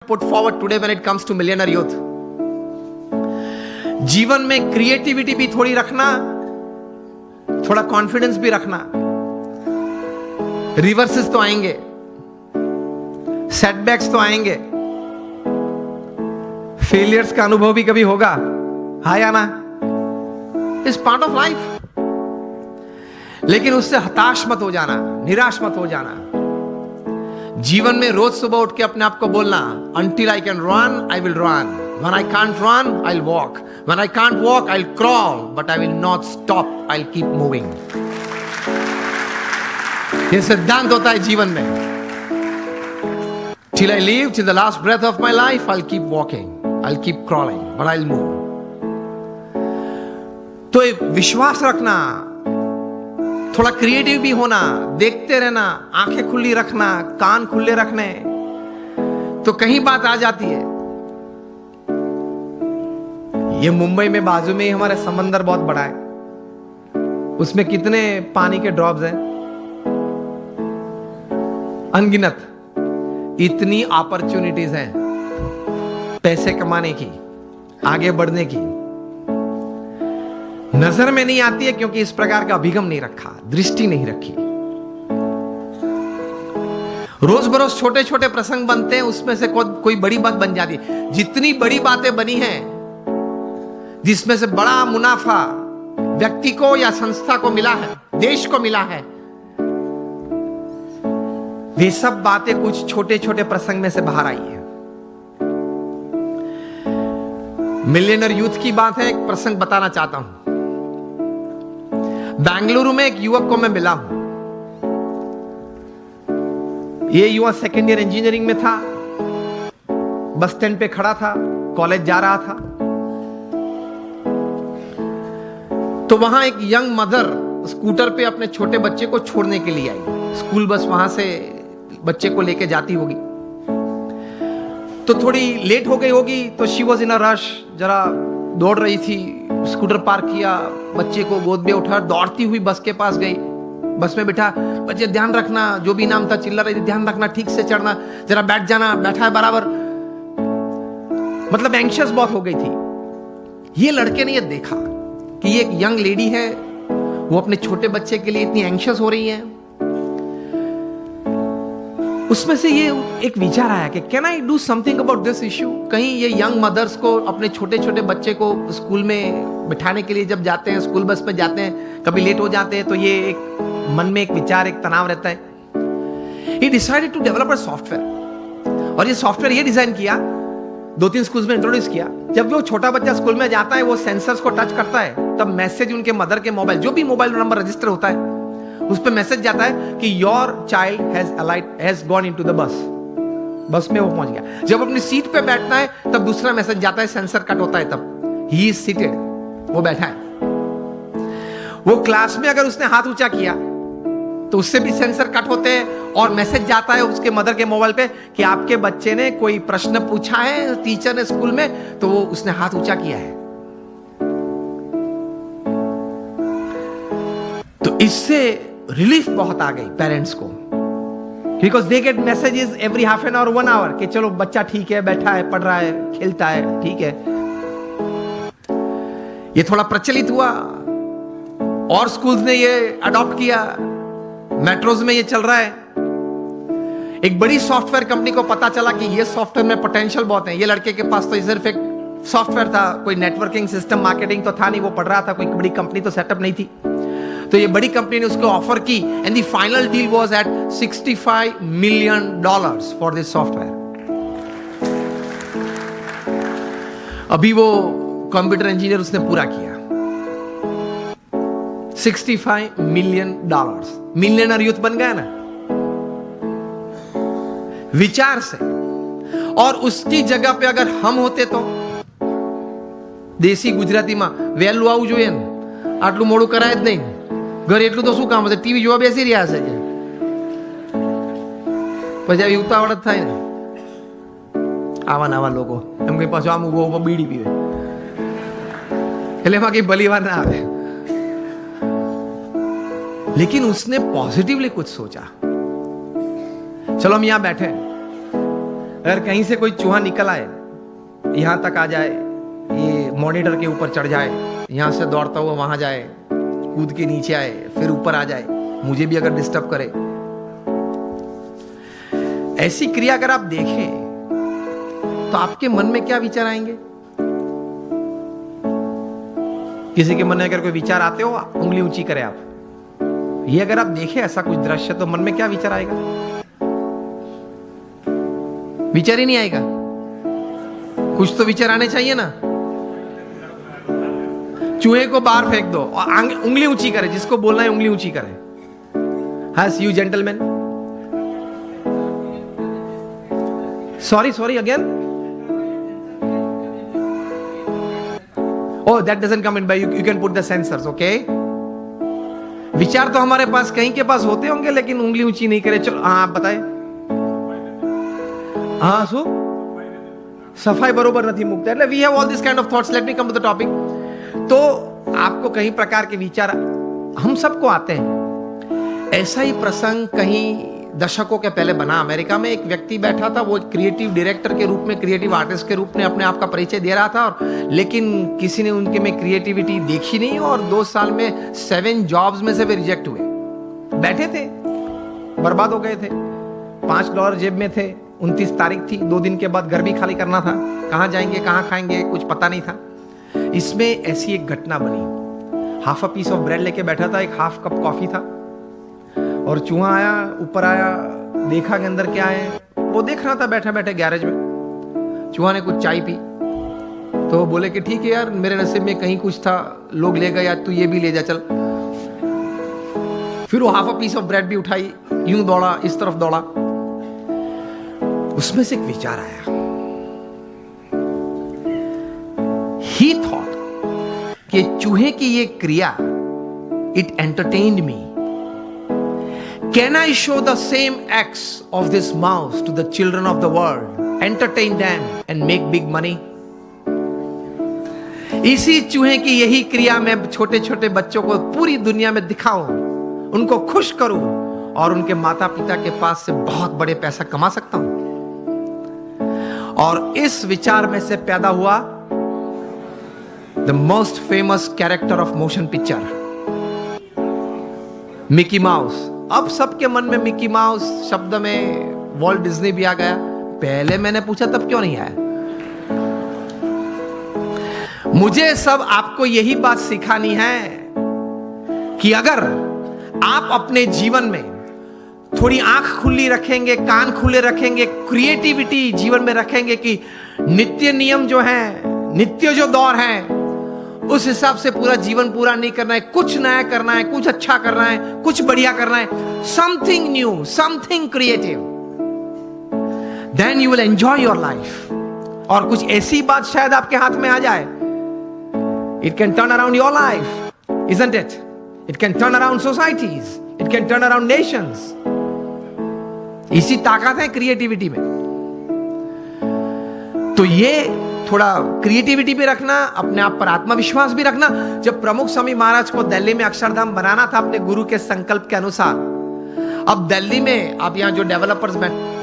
put forward today when it comes to millionaire youth. जीवन में creativity भी थोड़ी रखना, थोड़ा कॉन्फिडेंस भी रखना. रिवर्सेस तो आएंगे, सेटबैक्स तो आएंगे, फेलियर्स का अनुभव भी कभी होगा, हाँ या ना? Is part of life. लेकिन उससे हताश मत हो जाना, निराश मत हो जाना. जीवन में रोज सुबह उठ के अपने आप को बोलना, until I can run, I will run. When I can't run, I'll walk. When I can't walk, I'll crawl. But I will not stop. I'll keep moving. ये सिद्धांत होता है जीवन में. Till I live, till the last breath of my life, I'll keep walking. I'll keep crawling, but I'll move. तो ये विश्वास रखना, थोड़ा क्रिएटिव भी होना, देखते रहना, आंखें खुली रखना, कान खुले रखने, तो कहीं बात आ जाती है. ये मुंबई में बाजू में ही हमारा समंदर बहुत बड़ा है. उसमें कितने पानी के ड्रॉप्स हैं? अनगिनत. इतनी अपॉर्चुनिटीज हैं पैसे कमाने की, आगे बढ़ने की. नजर में नहीं आती है क्योंकि इस प्रकार का अभिगम नहीं रखा, दृष्टि नहीं रखी. रोज बरोज छोटे छोटे प्रसंग बनते हैं, उसमें से कोई बड़ी बात बन जाती है. जितनी बड़ी बातें बनी हैं, जिसमें से बड़ा मुनाफा व्यक्ति को या संस्था को मिला है, देश को मिला है, वे सब बातें कुछ छोटे छोटे प्रसंग में से बाहर आई है. मिलियनर यूथ की बात है. एक प्रसंग बताना चाहता हूं. बेंगलुरु में एक युवक को मैं मिला हूं. ये युवा सेकेंड ईयर इंजीनियरिंग में था. बस स्टैंड पे खड़ा था, कॉलेज जा रहा था. तो वहां एक यंग मदर स्कूटर पे अपने छोटे बच्चे को छोड़ने के लिए आई. स्कूल बस वहां से बच्चे को लेके जाती होगी, तो थोड़ी लेट हो गई होगी. तो she was in a rush, जरा दौड़ रही थी. स्कूटर पार्क किया, बच्चे को गोद में उठा, दौड़ती हुई बस के पास गई. बस में बिठा, बच्चे ध्यान रखना, जो भी नाम था चिल्ला रही थी, ध्यान रखना, ठीक से चढ़ना, जरा बैठ जाना, बैठा है बराबर. मतलब एंशियस बहुत हो गई थी. ये लड़के ने ये देखा कि ये एक यंग लेडी है, वो अपने छोटे बच्चे के लिए इतनी एंशियस हो रही है. उसमें से ये एक विचार आया कि can I do something about this issue. कहीं ये यंग मदर्स को अपने छोटे छोटे बच्चे को स्कूल में बिठाने के लिए जब जाते हैं, स्कूल बस में जाते हैं, कभी लेट हो जाते हैं, तो ये एक मन में एक विचार, एक तनाव रहता है. He decided to develop a software. और ये सॉफ्टवेयर ये डिजाइन किया, 2-3 स्कूल्स में इंट्रोड्यूस किया. जब भी वो छोटा बच्चा स्कूल में जाता है, वो सेंसर्स को टच करता है, तब मैसेज उनके मदर के मोबाइल, जो भी मोबाइल नंबर रजिस्टर होता है, उस पर मैसेज जाता है कि your child has gone into the bus. बस में वो पहुंच गया. जब अपनी सीट पे बैठना है, तब दूसरा मैसेज जाता है, सेंसर कट होता है, तब ही इज सीटेड, वो बैठा है. वो क्लास में अगर उसने हाथ ऊंचा किया तो उससे भी सेंसर कट होते हैं, और मैसेज जाता है उसके मदर के मोबाइल पे कि आपके बच्चे ने कोई प्रश्न पूछा है टीचर ने स्कूल में, तो वो उसने हाथ ऊंचा किया है. तो इससे रिलीफ बहुत आ गई पेरेंट्स को, because they get messages every half an hour, 1 hour, कि चलो बच्चा ठीक है, बैठा है, पढ़ रहा है, खेलता है, ठीक है. ये थोड़ा प्रचलित हुआ और स्कूल्स ने ये अडॉप्ट किया. मेट्रोज में ये चल रहा है. एक बड़ी सॉफ्टवेयर कंपनी को पता चला कि ये सॉफ्टवेयर में पोटेंशियल बहुत है. ये लड़के के पास तो ये सिर्फ एक सॉफ्टवेयर था, कोई नेटवर्किंग सिस्टम, मार्केटिंग तो था नहीं. वो पढ़ रहा था, कोई बड़ी कंपनी तो सेटअप नहीं थी. तो ये बड़ी कंपनी ने उसको ऑफर की, and the final deal was at $65 million for this software. अभी वो कंप्यूटर इंजीनियर उसने पूरा किया. $65 million. मिलियनर यूथ बन गया ना विचार से. और उसकी जगह पे अगर हम होते तो દેશી ગુજરાતીમાં વહેલું આવવું જોઈએ ને, આટલું મોડું કરાય જ નહીં. ઘરે એટલું તો શું કામ હશે, ટીવી જોવા બેસી રહ્યા છે. પછી આવી ઉતાવળ જ થાય ને. આવા નવા લોકો એમ કઈ પાછું આમ ઉભો બીડી પીવે, એટલે એમાં કઈ ભલી વાત ના આવે. लेकिन उसने पॉजिटिवली कुछ सोचा. चलो हम यहां बैठे, अगर कहीं से कोई चूहा निकल आए, यहां तक आ जाए, ये मॉनिटर के ऊपर चढ़ जाए, यहां से दौड़ता हुआ वहां जाए, कूद के नीचे आए, फिर ऊपर आ जाए, मुझे भी अगर डिस्टर्ब करे, ऐसी क्रिया अगर आप देखें तो आपके मन में क्या विचार आएंगे? किसी के मन में अगर कोई विचार आते हो, उंगली ऊंची करें आप। ये अगर आप देखें ऐसा कुछ दृश्य, तो मन में क्या विचार आएगा? विचार ही नहीं आएगा। कुछ तो विचार आने चाहिए ना। चूहे को बाहर फेंक दो और उंगली ऊंची करे, जिसको बोलना है उंगली ऊंची करे। Has you gentlemen? Sorry again. Oh, that doesn't come in by you can put the sensors, okay? विचार तो हमारे पास कहीं के पास होते होंगे, लेकिन उंगली ऊंची नहीं करे। चलो हाँ आप बताए। हाँ सो सफाई बरोबर नहीं मुक्त है। We have all this kind of thoughts. Let me come to the topic. तो आपको कई प्रकार के विचार हम सबको आते हैं। ऐसा ही प्रसंग कहीं दशकों के पहले बना। अमेरिका में एक व्यक्ति बैठा था, वो क्रिएटिव डायरेक्टर के रूप में, क्रिएटिव आर्टिस्ट के रूप में अपने आप का परिचय दे रहा था, और लेकिन किसी ने उनके में क्रिएटिविटी देखी नहीं, और 2 साल में 7 जॉब्स में से वे रिजेक्ट हुए। बैठे थे, बर्बाद हो गए थे, $5 जेब में थे, 29 तारीख थी, 2 दिन के बाद घर भी खाली करना था, कहां जाएंगे कहां खाएंगे कुछ पता नहीं था। इसमें ऐसी एक घटना बनी। Half a piece of bread लेके बैठा था, एक हाफ कप कॉफी था, और चूहा आया, ऊपर आया, देखा कि अंदर क्या है। वो देख रहा था बैठे बैठे गैरेज में। चूहा ने कुछ चाय पी, तो बोले कि ठीक है यार, मेरे नसीब में कहीं कुछ था, लोग ले गए, यार तू ये भी ले जा चल। फिर वो half a piece of bread भी उठाई, यूं दौड़ा, इस तरफ दौड़ा। उसमें से एक विचार आया। ही थॉट कि चूहे की ये क्रिया, it entertained me. Can I show the same acts of this mouse to the children of the world, entertain them and make big money? इसी चूहे की यही क्रिया मैं छोटे छोटे बच्चों को पूरी दुनिया में दिखाऊं, उनको खुश करूं, और उनके माता पिता के पास से बहुत बड़े पैसा कमा सकता हूं। और इस विचार में से पैदा हुआ the most famous character of motion picture, Mickey mouse. अब सबके मन में मिकी माउस शब्द में वॉल्ट डिज्नी भी आ गया। पहले मैंने पूछा तब क्यों नहीं आया? मुझे सब आपको यही बात सिखानी है कि अगर आप अपने जीवन में थोड़ी आंख खुली रखेंगे, कान खुले रखेंगे, क्रिएटिविटी जीवन में रखेंगे कि नित्य नियम जो है, नित्य जो दौर है, उस हिसाब से पूरा जीवन पूरा नहीं करना है, कुछ नया करना है, कुछ अच्छा करना है, कुछ बढ़िया करना है, something new, something creative, then you will enjoy your life. और कुछ ऐसी बात शायद आपके हाथ में आ जाए, it can turn around your life, isn't it? It can turn around societies, it can turn around Nations. इसी ताकत है क्रिएटिविटी में। तो ये थोड़ा क्रिएटिविटी भी रखना, अपने आप पर आत्मविश्वास भी रखना। जब प्रमुख स्वामी महाराज को दिल्ली में अक्षरधाम बनाना था अपने गुरु के संकल्प के अनुसार, अब दिल्ली में आप यहां जो डेवलपर्स बैठे